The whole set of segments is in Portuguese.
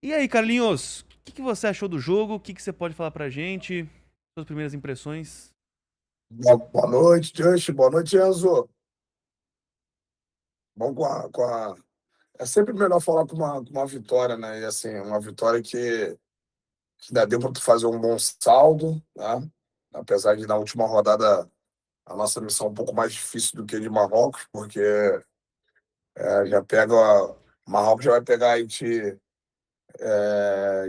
E aí, Carlinhos, o que você achou do jogo? O que você pode falar pra gente? Suas primeiras impressões? Boa noite, Just. Boa noite, Enzo. Bom, é sempre melhor falar com uma vitória, né? E assim, uma vitória que ainda deu para tu fazer um bom saldo, né? Apesar de na última rodada a nossa missão é um pouco mais difícil do que a de Marrocos, porque já pega. Marrocos já vai pegar Haiti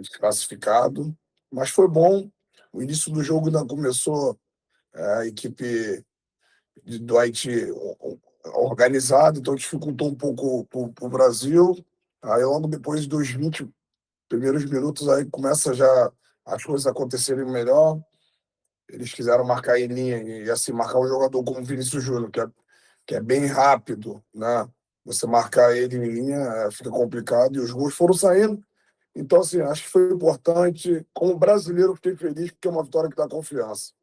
desclassificado. Mas foi bom. O início do jogo ainda começou a equipe do Haiti organizado, então dificultou um pouco para o Brasil. Aí logo depois dos 20 primeiros minutos aí começa já as coisas acontecerem melhor. Eles quiseram marcar em linha e assim marcar um jogador como Vinícius Júnior, que é bem rápido, né? Você marcar ele em linha fica complicado e os gols foram saindo. Então, assim, acho que foi importante. Como brasileiro, fiquei feliz porque é uma vitória que dá confiança.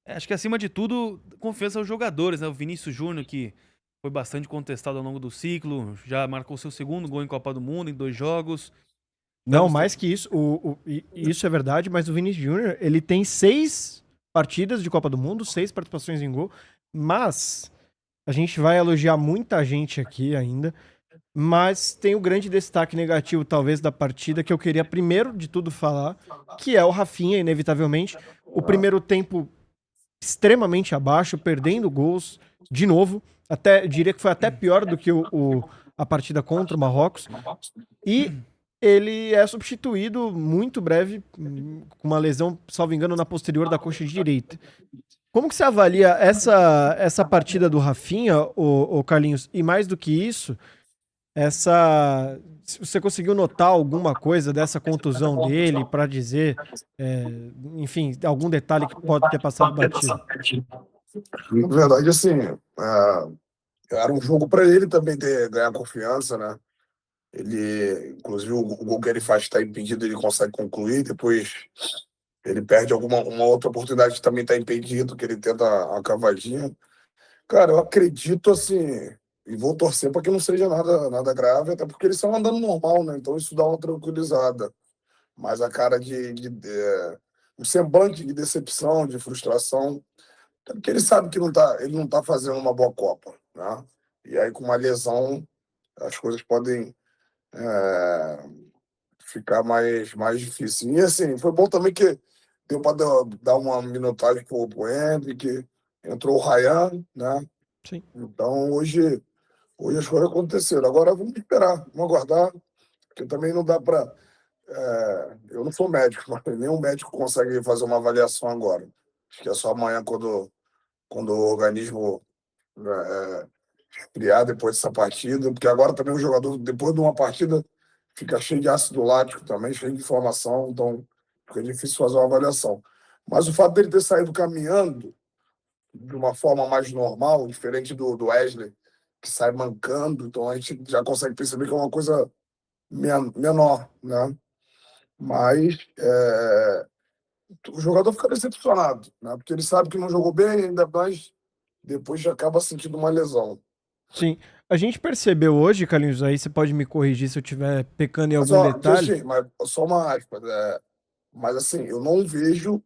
Acho que acima de tudo, confiança aos jogadores, né? O Vinícius Júnior, que foi bastante contestado ao longo do ciclo, já marcou seu segundo gol em Copa do Mundo em 2 jogos. Não, Estamos. mais que isso, isso é verdade, mas o Vinícius Júnior, ele tem 6 partidas de Copa do Mundo, 6 participações em gol, mas a gente vai elogiar muita gente aqui ainda, mas tem o grande destaque negativo, talvez, da partida, que eu queria primeiro de tudo falar, que é o Rafinha, inevitavelmente. O primeiro tempo extremamente abaixo, perdendo gols de novo, até, eu diria que foi até pior do que a partida contra o Marrocos. E ele é substituído muito breve, com uma lesão, salvo engano, na posterior da coxa direita. Como que você avalia essa partida do Rafinha, o Carlinhos? E mais do que isso, se você conseguiu notar alguma coisa dessa contusão dele para dizer, enfim, algum detalhe que pode ter passado batido? Na verdade, assim, era um jogo para ele também ganhar confiança, né? Ele, inclusive, o gol que ele faz está impedido, ele consegue concluir. Depois ele perde uma outra oportunidade que também está impedido, que ele tenta a cavadinha. Cara, eu acredito assim, e vou torcer para que não seja nada grave, até porque eles estão andando normal, né? Então isso dá uma tranquilizada. Mas a cara um semblante de decepção, de frustração, até porque ele sabe que ele não tá fazendo uma boa Copa, né? E aí com uma lesão as coisas podem é, ficar mais difícil. E assim, foi bom também que deu para dar uma minutagem pro Hendrick, entrou o Ryan, né? Sim. Então hoje as coisas aconteceram. Agora vamos esperar, vamos aguardar, porque também não dá para. Eu não sou médico, mas nenhum médico consegue fazer uma avaliação agora. Acho que é só amanhã quando o organismo é, criar depois dessa partida, porque agora também o jogador, depois de uma partida, fica cheio de ácido lático também, cheio de inflamação, então fica difícil fazer uma avaliação. Mas o fato dele ter saído caminhando de uma forma mais normal, diferente do Wesley, que sai mancando, então a gente já consegue perceber que é uma coisa menor, né? Mas o jogador fica decepcionado, né? Porque ele sabe que não jogou bem, ainda mais depois já acaba sentindo uma lesão. Sim. A gente percebeu hoje, Carlinhos, aí você pode me corrigir se eu estiver pecando em Mas, algum ó, detalhe. mas só uma aspa. Mas, assim, eu não vejo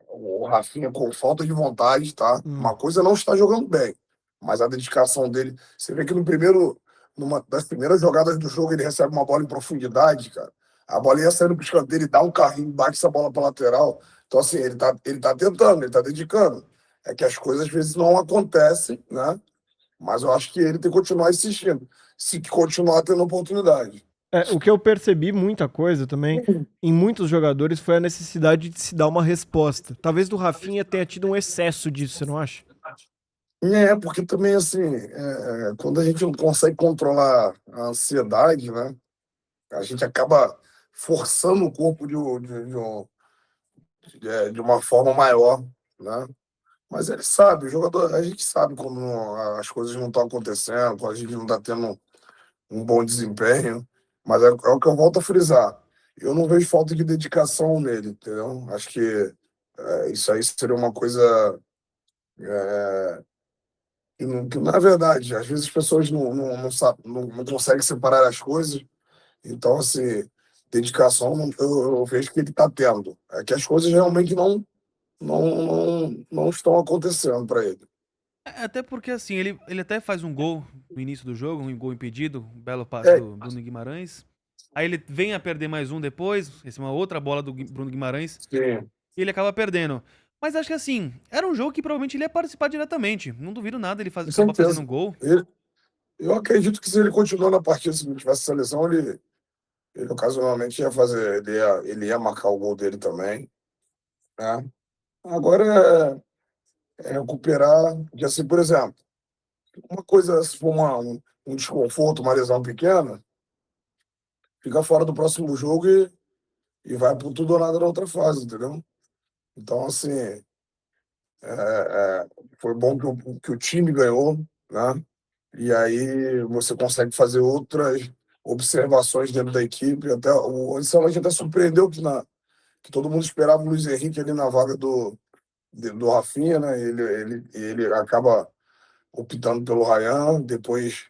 o Rafinha com falta de vontade, tá? Hum, Uma coisa é não está jogando bem, mas a dedicação dele. Você vê que numa das primeiras jogadas do jogo, ele recebe uma bola em profundidade, cara. A bola ia saindo pro escanteio, ele dá um carrinho, bate essa bola pra lateral. Então, assim, ele tá tentando, ele tá dedicando. É que as coisas às vezes não acontecem, né? Mas eu acho que ele tem que continuar insistindo. Se continuar tendo oportunidade. o que eu percebi muita coisa também em muitos jogadores foi a necessidade de se dar uma resposta. Talvez do Rafinha tenha tido um excesso disso, você não acha? Porque também, assim, quando a gente não consegue controlar a ansiedade, né, a gente acaba forçando o corpo de uma forma maior, né? Mas ele sabe, o jogador, a gente sabe quando as coisas não estão acontecendo, quando a gente não está tendo um bom desempenho, mas é o que eu volto a frisar. Eu não vejo falta de dedicação nele, entendeu? Acho que isso aí seria uma coisa que, na verdade, às vezes as pessoas não conseguem separar as coisas, Então, assim, dedicação eu vejo que ele está tendo. É que as coisas realmente não estão acontecendo para ele. Até porque, assim, ele até faz um gol no início do jogo, um gol impedido, um belo passe É, do Bruno Guimarães. Aí ele vem a perder mais um depois, essa é uma outra bola do Bruno Guimarães, sim, e ele acaba perdendo. Mas acho que, assim, era um jogo que provavelmente ele ia participar diretamente. Não duvido nada ele com acabar fazendo certeza. um gol. Eu acredito que se ele continuar na partida, se não tivesse seleção, ele ocasionalmente ia fazer, ele ia marcar o gol dele também, né? Agora é recuperar, porque assim, por exemplo, uma coisa, se for um desconforto, uma lesão pequena, fica fora do próximo jogo e vai por tudo ou nada na outra fase, entendeu? Então, assim, foi bom que o time ganhou, né? E aí você consegue fazer outras observações dentro da equipe. Até o Ancelotti até surpreendeu que todo mundo esperava o Luiz Henrique ali na vaga do Rafinha, né? Ele acaba optando pelo Ryan, depois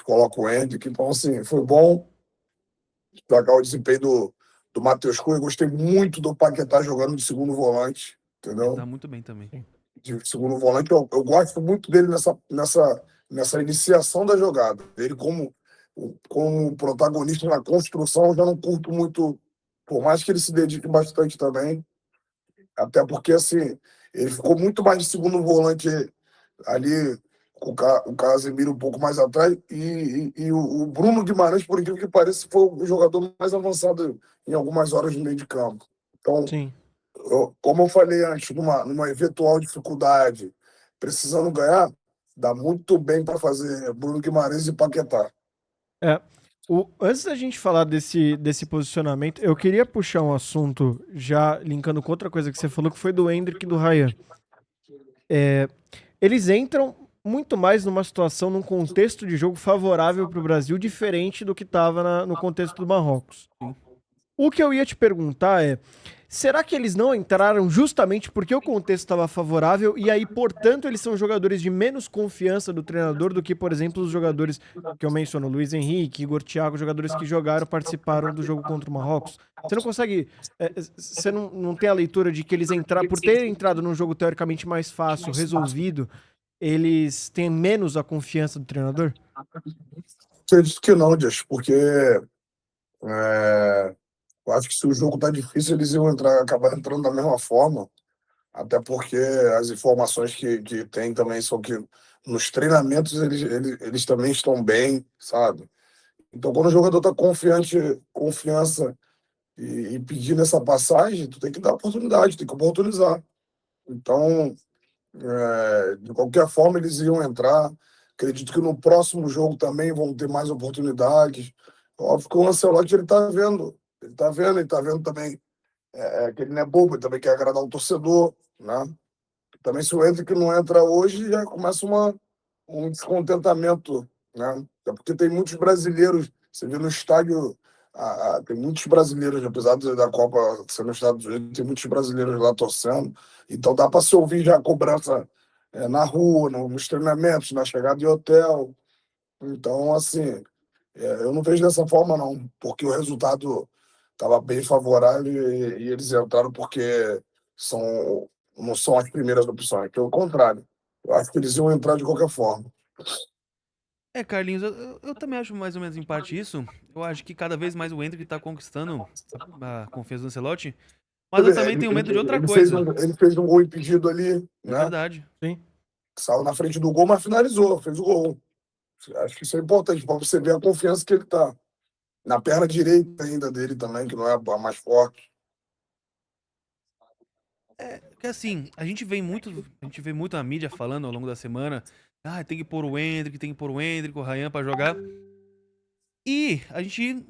coloca o Endrick. Então, assim, foi bom destacar o desempenho do Matheus Cunha. Gostei muito do Paquetá jogando de segundo volante, Ele entendeu? tá muito bem também. De segundo volante. Eu gosto muito dele nessa iniciação da jogada. Ele como protagonista na construção, eu já não curto muito, por mais que ele se dedique bastante também, até porque assim, ele ficou muito mais de segundo volante ali, com o Casemiro um pouco mais atrás, e o Bruno Guimarães, por incrível que pareça, foi o jogador mais avançado em algumas horas no meio de campo. Então, Sim. como eu falei antes, numa eventual dificuldade, precisando ganhar, dá muito bem para fazer Bruno Guimarães e Paquetá. É. Antes da gente falar desse posicionamento, eu queria puxar um assunto, já linkando com outra coisa que você falou, que foi do Endrick e do Ryan. Eles entram muito mais numa situação, num contexto de jogo favorável para o Brasil, diferente do que estava no contexto do Marrocos. Sim. O que eu ia te perguntar é: será que eles não entraram justamente porque o contexto estava favorável e aí, portanto, eles são jogadores de menos confiança do treinador do que, por exemplo, os jogadores que eu menciono, Luiz Henrique, Igor Thiago, jogadores que jogaram, participaram do jogo contra o Marrocos? Você não consegue. Você não tem a leitura de que eles entraram, por terem entrado num jogo teoricamente mais fácil, resolvido, eles têm menos a confiança do treinador? Acredito que não, Dias, porque é, eu acho que se o jogo tá difícil, eles iam acabar entrando da mesma forma, até porque as informações que tem também são que nos treinamentos eles também estão bem, sabe? Então, quando o jogador tá confiança e pedindo essa passagem, tu tem que dar oportunidade, tem que oportunizar. Então, de qualquer forma, eles iam entrar. Acredito que no próximo jogo também vão ter mais oportunidades. Óbvio que o Ancelotti ele tá vendo também que ele não é bobo, ele também quer agradar o torcedor, né? Também se o Endrick não entra hoje, já começa um descontentamento, né? Até porque tem muitos brasileiros, você vê no estádio, tem muitos brasileiros, apesar da Copa ser nos Estados Unidos, tem muitos brasileiros lá torcendo, então dá para se ouvir já a cobrança na rua, nos treinamentos, na chegada de hotel. Então, assim, eu não vejo dessa forma, não, porque o resultado estava bem favorável e eles entraram porque são, não são as primeiras opções, pelo contrário. Eu acho que eles iam entrar de qualquer forma. Carlinhos, eu também acho mais ou menos em parte isso. Eu acho que cada vez mais o Endrick tá conquistando a confiança do Ancelotti. Mas Você eu vê, também Ele, tenho medo de ele, outra ele fez coisa. um, ele fez um gol impedido ali, É né? verdade. Sim. Saiu na frente do gol, mas finalizou, fez o gol. Acho que isso é importante para você ver a confiança que ele tá. Na perna direita ainda dele também, que não é a mais forte. Que assim, a gente vê muito na mídia falando ao longo da semana, tem que pôr o Endrick, tem que pôr o Endrick, o Ryan pra jogar. E a gente,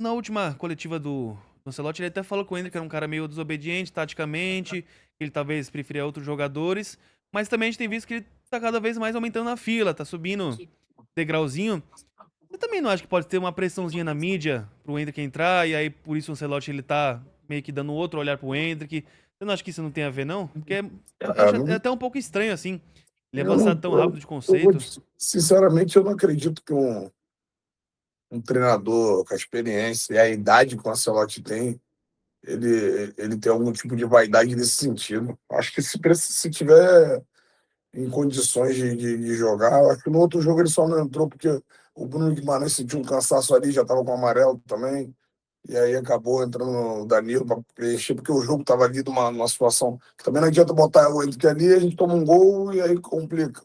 na última coletiva do Ancelotti, ele até falou que o Endrick era um cara meio desobediente taticamente, que ele talvez preferia outros jogadores, mas também a gente tem visto que ele tá cada vez mais aumentando na fila, tá subindo degrauzinho. Você também não acha que pode ter uma pressãozinha na mídia pro Endrick entrar, e aí por isso o Ancelotti ele tá meio que dando outro olhar pro Endrick? Você não acha que isso não tem a ver, não? Porque eu É, acho não, até um pouco estranho, assim, ele eu, avançar não, tão rápido de eu vou, conceito. sinceramente, eu não acredito um treinador com a experiência e a idade que o Ancelotti tem, ele tem algum tipo de vaidade nesse sentido. Acho que se tiver em condições de jogar, eu acho que no outro jogo ele só não entrou porque o Bruno Guimarães sentiu um cansaço ali, já estava com amarelo também, e aí acabou entrando o Danilo para preencher, porque o jogo estava ali numa situação que também não adianta botar o Henrique ali, a gente toma um gol e aí complica.